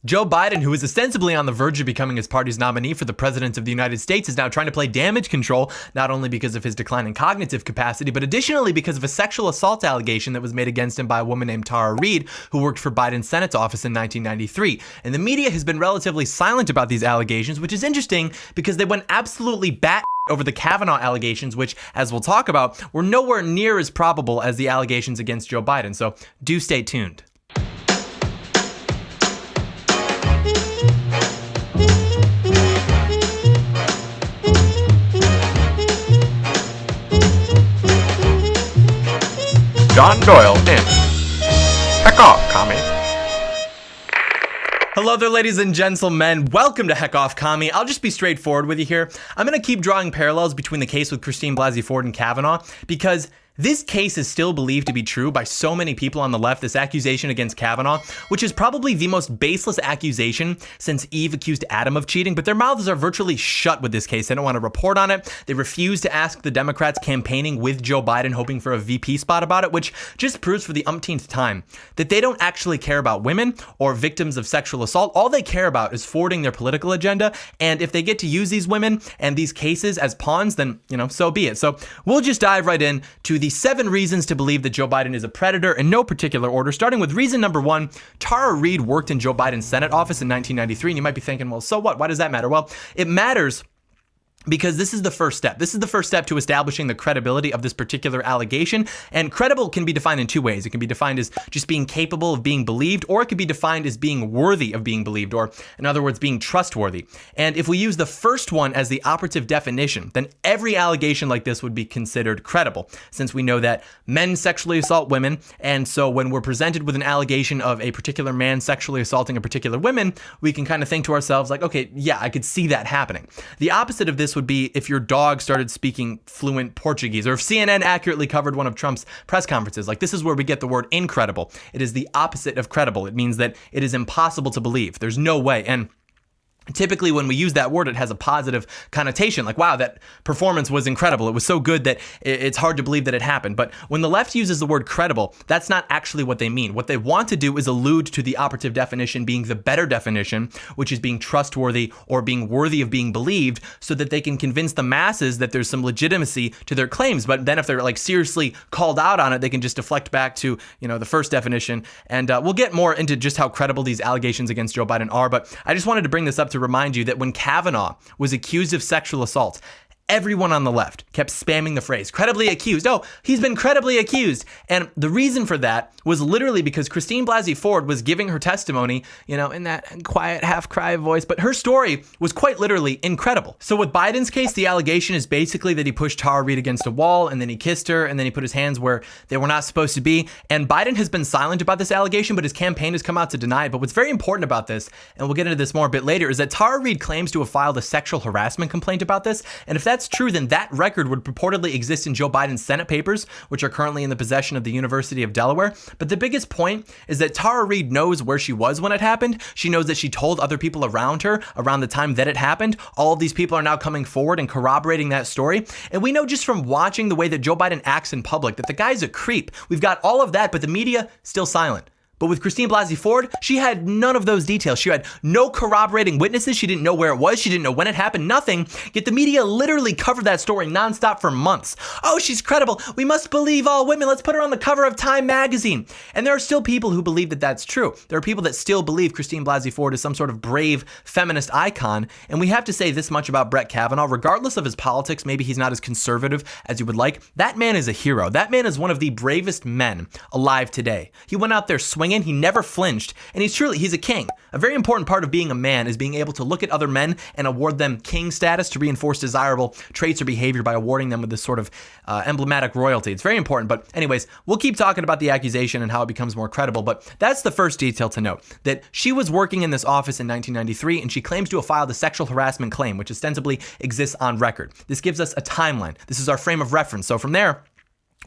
Joe Biden, who is ostensibly on the verge of becoming his party's nominee for the president of the United States, is now trying to play damage control, not only because of his decline in cognitive capacity, but additionally because of a sexual assault allegation that was made against him by a woman named Tara Reade, who worked for Biden's Senate's office in 1993. And the media has been relatively silent about these allegations, which is interesting because they went absolutely bat over the Kavanaugh allegations, which, as we'll talk about, were nowhere near as probable as the allegations against Joe Biden. So do stay tuned. John Doyle in. Heck off, Commie. Hello there, ladies and gentlemen. Welcome to Heck Off, Commie. I'll just be straightforward with you here. I'm going to keep drawing parallels between the case with Christine Blasey Ford and Kavanaugh because this case is still believed to be true by so many people on the left, this accusation against Kavanaugh, which is probably the most baseless accusation since Eve accused Adam of cheating, but their mouths are virtually shut with this case. They don't want to report on it. They refuse to ask the Democrats campaigning with Joe Biden, hoping for a VP spot about it, which just proves for the umpteenth time that they don't actually care about women or victims of sexual assault. All they care about is forwarding their political agenda, and if they get to use these women and these cases as pawns, then, so be it. So we'll just dive right in to the 7 reasons to believe that Joe Biden is a predator in no particular order, starting with reason number 1. Tara Reade worked in Joe Biden's Senate office in 1993, and you might be thinking, well, so what? Why does that matter? Well, it matters because this is the first step. This is the first step to establishing the credibility of this particular allegation. And credible can be defined in 2 ways. It can be defined as just being capable of being believed, or it could be defined as being worthy of being believed, or in other words, being trustworthy. And if we use the first one as the operative definition, then every allegation like this would be considered credible, since we know that men sexually assault women. And so when we're presented with an allegation of a particular man sexually assaulting a particular woman, we can kind of think to ourselves like, okay, yeah, I could see that happening. The opposite of this would be if your dog started speaking fluent Portuguese, or if CNN accurately covered one of Trump's press conferences. Like, this is where we get the word incredible. It is the opposite of credible. It means that it is impossible to believe. There's no way. And typically when we use that word, it has a positive connotation, like, wow, that performance was incredible. It was so good that it's hard to believe that it happened. But when the left uses the word credible, that's not actually what they mean. What they want to do is allude to the operative definition being the better definition, which is being trustworthy or being worthy of being believed, so that they can convince the masses that there's some legitimacy to their claims. But then if they're like seriously called out on it, they can just deflect back to, the first definition. And we'll get more into just how credible these allegations against Joe Biden are. But I just wanted to bring this up to remind you that when Kavanaugh was accused of sexual assault, everyone on the left kept spamming the phrase, credibly accused. Oh, he's been credibly accused. And the reason for that was literally because Christine Blasey Ford was giving her testimony, in that quiet, half-cry voice, but her story was quite literally incredible. So with Biden's case, the allegation is basically that he pushed Tara Reade against a wall, and then he kissed her, and then he put his hands where they were not supposed to be. And Biden has been silent about this allegation, but his campaign has come out to deny it. But what's very important about this, and we'll get into this more a bit later, is that Tara Reade claims to have filed a sexual harassment complaint about this. And if that's true, then that record would purportedly exist in Joe Biden's Senate papers, which are currently in the possession of the University of Delaware. But the biggest point is that Tara Reade knows where she was when it happened. She knows that she told other people around her around the time that it happened. All of these people are now coming forward and corroborating that story. And we know just from watching the way that Joe Biden acts in public that the guy's a creep. We've got all of that, but the media still silent. But with Christine Blasey Ford, she had none of those details. She had no corroborating witnesses. She didn't know where it was. She didn't know when it happened, nothing. Yet the media literally covered that story nonstop for months. Oh, she's credible. We must believe all women. Let's put her on the cover of Time magazine. And there are still people who believe that that's true. There are people that still believe Christine Blasey Ford is some sort of brave feminist icon. And we have to say this much about Brett Kavanaugh. Regardless of his politics, maybe he's not as conservative as you would like. That man is a hero. That man is one of the bravest men alive today. He went out there swinging. He never flinched, and he's a king. A very important part of being a man is being able to look at other men and award them king status to reinforce desirable traits or behavior by awarding them with this sort of emblematic royalty. It's very important. But anyways, we'll keep talking about the accusation and how it becomes more credible. But that's the first detail to note, that she was working in this office in 1993, and she claims to have filed a sexual harassment claim, which ostensibly exists on record. This gives us a timeline. This is our frame of reference. So from there,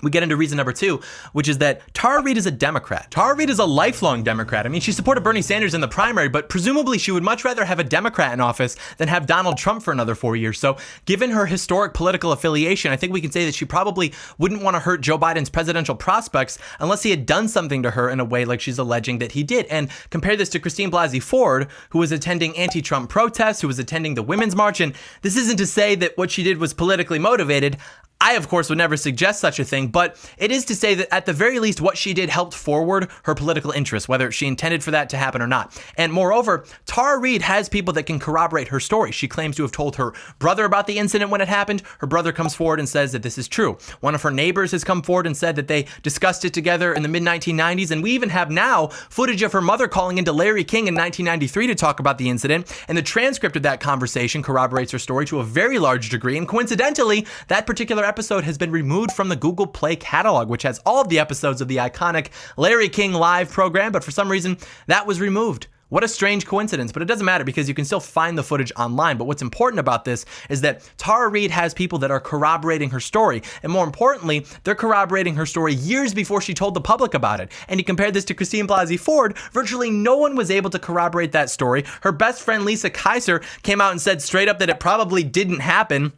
we get into reason number 2, which is that Tara Reade is a Democrat. Tara Reade is a lifelong Democrat. I mean, she supported Bernie Sanders in the primary, but presumably she would much rather have a Democrat in office than have Donald Trump for another 4 years. So given her historic political affiliation, I think we can say that she probably wouldn't want to hurt Joe Biden's presidential prospects unless he had done something to her in a way like she's alleging that he did. And compare this to Christine Blasey Ford, who was attending anti-Trump protests, who was attending the Women's March. And this isn't to say that what she did was politically motivated. I, of course, would never suggest such a thing, but it is to say that at the very least, what she did helped forward her political interests, whether she intended for that to happen or not. And moreover, Tara Reade has people that can corroborate her story. She claims to have told her brother about the incident when it happened. Her brother comes forward and says that this is true. One of her neighbors has come forward and said that they discussed it together in the mid-1990s. And we even have now footage of her mother calling into Larry King in 1993 to talk about the incident. And the transcript of that conversation corroborates her story to a very large degree. And coincidentally, that particular episode has been removed from the Google Play catalog, which has all of the episodes of the iconic Larry King live program, but for some reason that was removed. What a strange coincidence, but it doesn't matter because you can still find the footage online. But what's important about this is that Tara Reade has people that are corroborating her story. And more importantly, they're corroborating her story years before she told the public about it. And you compare this to Christine Blasey Ford, virtually no one was able to corroborate that story. Her best friend, Lisa Kaiser, came out and said straight up that it probably didn't happen.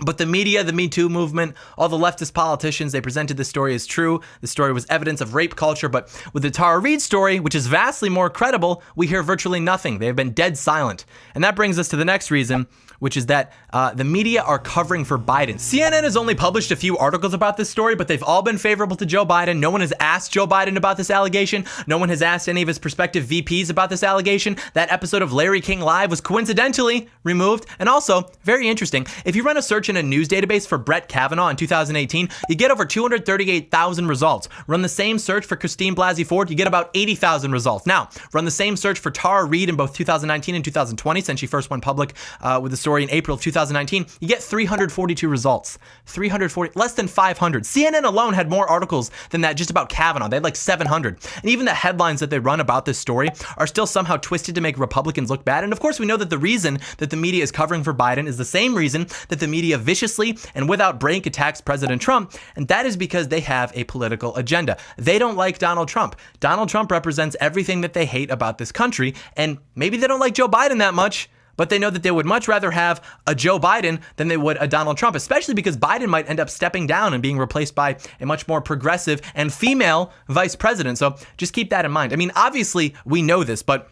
But the media, the Me Too movement, all the leftist politicians, they presented the story as true. The story was evidence of rape culture. But with the Tara Reade story, which is vastly more credible, we hear virtually nothing. They have been dead silent. And that brings us to the next reason, which is that the media are covering for Biden. CNN has only published a few articles about this story, but they've all been favorable to Joe Biden. No one has asked Joe Biden about this allegation. No one has asked any of his prospective VPs about this allegation. That episode of Larry King Live was coincidentally removed. And also, very interesting, if you run a search in a news database for Brett Kavanaugh in 2018, you get over 238,000 results. Run the same search for Christine Blasey Ford, you get about 80,000 results. Now, run the same search for Tara Reade in both 2019 and 2020, since she first went public with the story in April of 2019, you get 342 results. 340, less than 500. CNN alone had more articles than that just about Kavanaugh. They had like 700. And even the headlines that they run about this story are still somehow twisted to make Republicans look bad. And of course, we know that the reason that the media is covering for Biden is the same reason that the media viciously and without break attacks President Trump. And that is because they have a political agenda. They don't like Donald Trump. Donald Trump represents everything that they hate about this country. And maybe they don't like Joe Biden that much, but they know that they would much rather have a Joe Biden than they would a Donald Trump, especially because Biden might end up stepping down and being replaced by a much more progressive and female vice president. So just keep that in mind. I mean, obviously we know this, but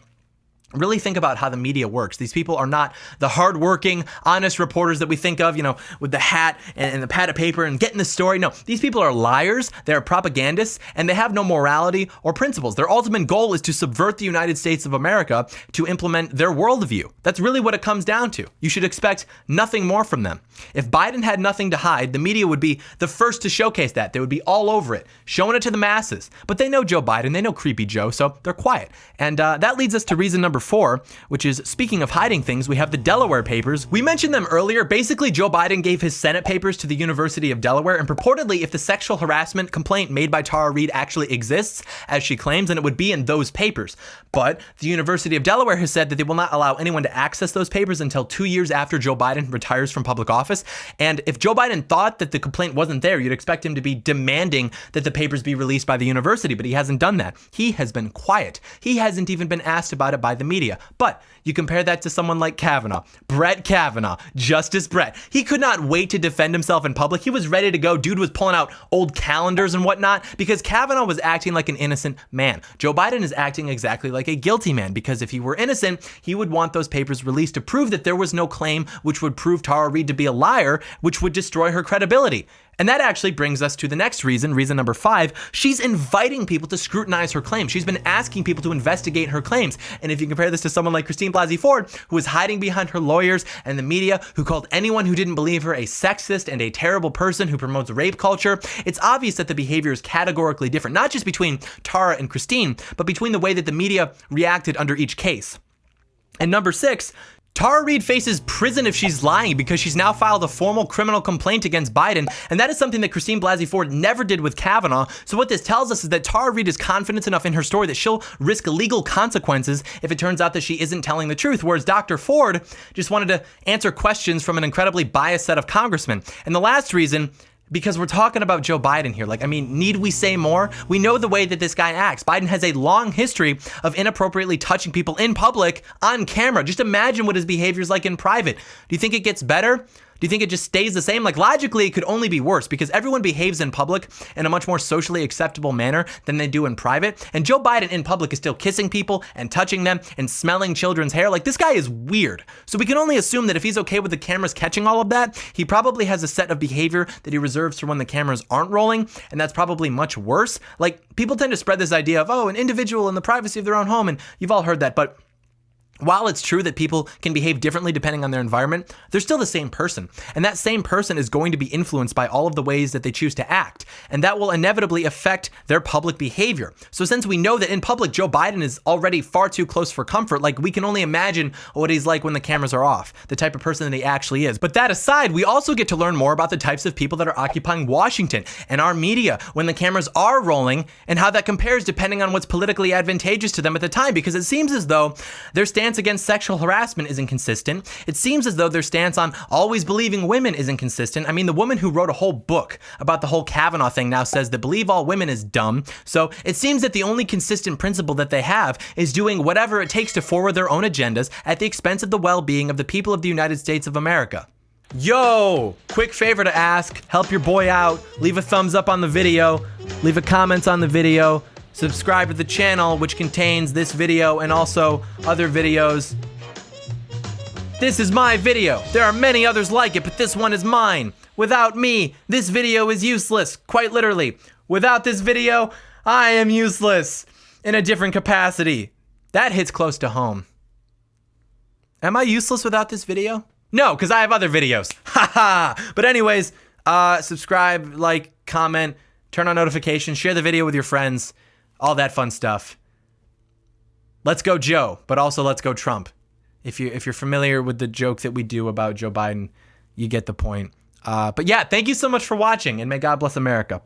really think about how the media works. These people are not the hardworking, honest reporters that we think of, you know, with the hat and the pad of paper and getting the story. No, these people are liars, they're propagandists, and they have no morality or principles. Their ultimate goal is to subvert the United States of America to implement their worldview. That's really what it comes down to. You should expect nothing more from them. If Biden had nothing to hide, the media would be the first to showcase that. They would be all over it, showing it to the masses. But they know Joe Biden, they know Creepy Joe, so they're quiet. And that leads us to reason number 4, which is, speaking of hiding things, we have the Delaware Papers. We mentioned them earlier. Basically, Joe Biden gave his Senate papers to the University of Delaware, and purportedly, if the sexual harassment complaint made by Tara Reade actually exists, as she claims, then it would be in those papers. But the University of Delaware has said that they will not allow anyone to access those papers until 2 years after Joe Biden retires from public office. And if Joe Biden thought that the complaint wasn't there, you'd expect him to be demanding that the papers be released by the university, but he hasn't done that. He has been quiet. He hasn't even been asked about it by the media. But you compare that to someone like Kavanaugh, Brett Kavanaugh, Justice Brett. He could not wait to defend himself in public. He was ready to go. Dude was pulling out old calendars and whatnot because Kavanaugh was acting like an innocent man. Joe Biden is acting exactly like a guilty man, because if he were innocent, he would want those papers released to prove that there was no claim which would prove Tara Reade to be a liar, which would destroy her credibility. And that actually brings us to the next reason, reason number 5. She's inviting people to scrutinize her claims. She's been asking people to investigate her claims. And if you compare this to someone like Christine Blasey Ford, who is hiding behind her lawyers and the media, who called anyone who didn't believe her a sexist and a terrible person who promotes rape culture, it's obvious that the behavior is categorically different, not just between Tara and Christine, but between the way that the media reacted under each case. And number 6, Tara Reade faces prison if she's lying, because she's now filed a formal criminal complaint against Biden, and that is something that Christine Blasey Ford never did with Kavanaugh. So what this tells us is that Tara Reade is confident enough in her story that she'll risk legal consequences if it turns out that she isn't telling the truth, whereas Dr. Ford just wanted to answer questions from an incredibly biased set of congressmen. And the last reason, because we're talking about Joe Biden here. Like, I mean, need we say more? We know the way that this guy acts. Biden has a long history of inappropriately touching people in public on camera. Just imagine what his behavior is like in private. Do you think it gets better? Do you think it just stays the same? Like, logically, it could only be worse because everyone behaves in public in a much more socially acceptable manner than they do in private. And Joe Biden in public is still kissing people and touching them and smelling children's hair. Like, this guy is weird. So we can only assume that if he's okay with the cameras catching all of that, he probably has a set of behavior that he reserves for when the cameras aren't rolling. And that's probably much worse. Like, people tend to spread this idea of, oh, an individual in the privacy of their own home. And you've all heard that, but while it's true that people can behave differently depending on their environment, they're still the same person. And that same person is going to be influenced by all of the ways that they choose to act. And that will inevitably affect their public behavior. So since we know that in public, Joe Biden is already far too close for comfort, like we can only imagine what he's like when the cameras are off, the type of person that he actually is. But that aside, we also get to learn more about the types of people that are occupying Washington and our media when the cameras are rolling and how that compares depending on what's politically advantageous to them at the time. Because it seems as though their stance against sexual harassment is inconsistent. It seems as though their stance on always believing women is inconsistent. I mean, the woman who wrote a whole book about the whole Kavanaugh thing now says that believe all women is dumb. So it seems that the only consistent principle that they have is doing whatever it takes to forward their own agendas at the expense of the well-being of the people of the United States of America. Yo, quick favor to ask, help your boy out, leave a thumbs up on the video, leave a comment on the video, subscribe to the channel, which contains this video and also other videos. This is my video. There are many others like it, but this one is mine. Without me, this video is useless, quite literally. Without this video, I am useless in a different capacity. That hits close to home. Am I useless without this video? No, because I have other videos. Haha. But anyways, subscribe, like, comment, turn on notifications, share the video with your friends. All that fun stuff. Let's go Joe, but also let's go Trump. If you're familiar with the joke that we do about Joe Biden, you get the point. But yeah, thank you so much for watching, and may God bless America.